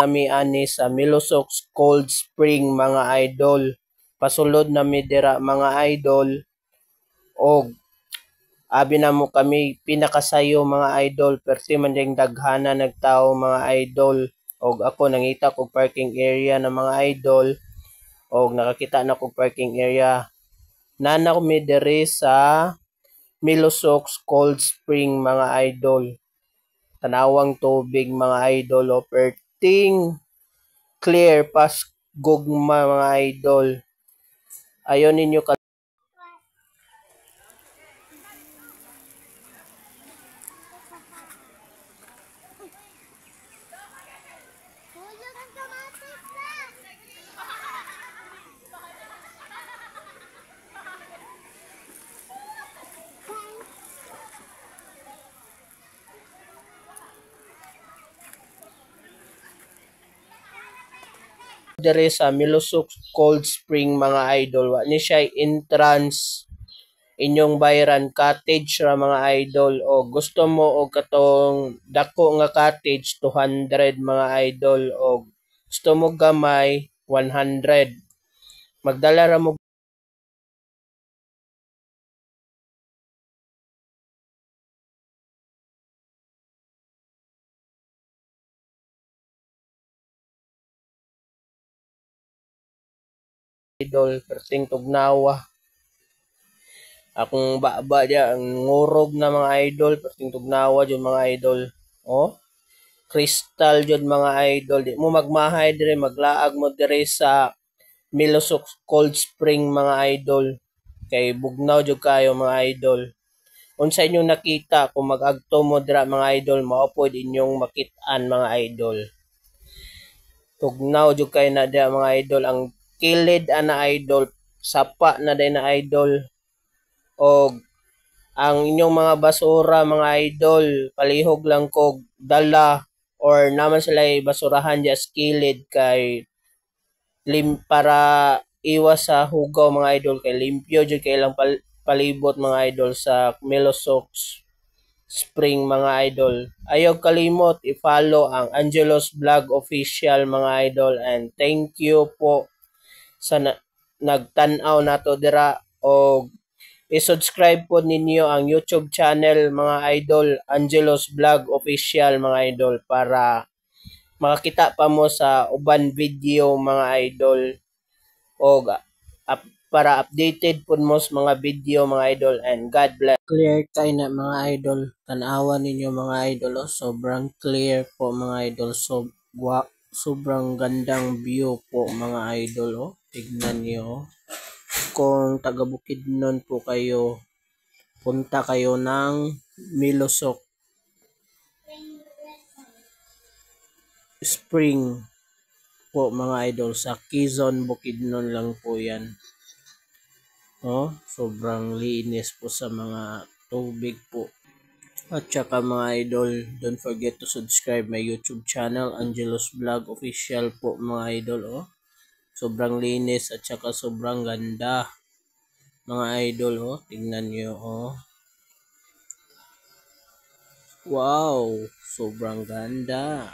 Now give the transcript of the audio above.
nami ani sa Milosox Cold Spring mga idol. Pasulod nami dira mga idol og abi na mo kami pinakasayo mga idol, perti man ding daghana nagtawo mga idol. Og ako nangita kog parking area ng mga idol og nakakita na kog parking area. Nana kami diri sa Milosox Cold Spring mga idol. Tanawang tubig mga idol o perting clear pas gugma mga idol. Ayon ninyo ka dere sa Milosox Cold Spring mga idol. Wa ni siya entrance inyong bayaran cottage ra mga idol. O gusto mo og katong dako nga cottage 200 mga idol, o gusto mo gamay 100. Magdala ra mo idol perting tugnawa. Akong baba dia ang ngurog na mga idol, perting tugnawa jud mga idol. Oh, crystal jud mga idol. Di mo magmahay dire, maglaag mo dire sa Milosox Cold Spring mga idol. Kay bugnaw jud kayo mga idol. Unsa inyong nakita kung mag-agto mo dira mga idol, mao pod inyong makit-an mga idol. Tugnaw jud kay na dira mga idol, ang kilid ana idol, sapa na day na idol. Og ang inyong mga basura mga idol, palihog lang kog dala or naman sila basurahan diya sa kilid kay para iwas sa hugaw mga idol, kay limpyo jud kay ilang palibot mga idol sa Milosox Spring mga idol. Ayaw kalimot i-follow ang Angelos Vlog Official mga idol, and thank you po sa nagtan-aw nato dira. Og i-subscribe po ninyo ang YouTube channel mga idol, Angelos Vlog Official mga idol, para makakita pa mo sa uban video mga idol. O para updated po mo sa mga video mga idol, and God bless. Clear kay na mga idol, tanawa ninyo mga idol. Sobrang clear po mga idol. Sobrang gandang view po mga idol. Tignan niyo. Kung taga Bukidnon po kayo, punta kayo ng Milosox Spring po mga idol, sa Quezon, Bukidnon lang po yan. Sobrang linis po sa mga tubig po. At saka mga idol, don't forget to subscribe my YouTube channel, Angelos Vlog Official po mga idol. Sobrang linis at saka sobrang ganda mga idol. Tingnan nyo. Wow, sobrang ganda.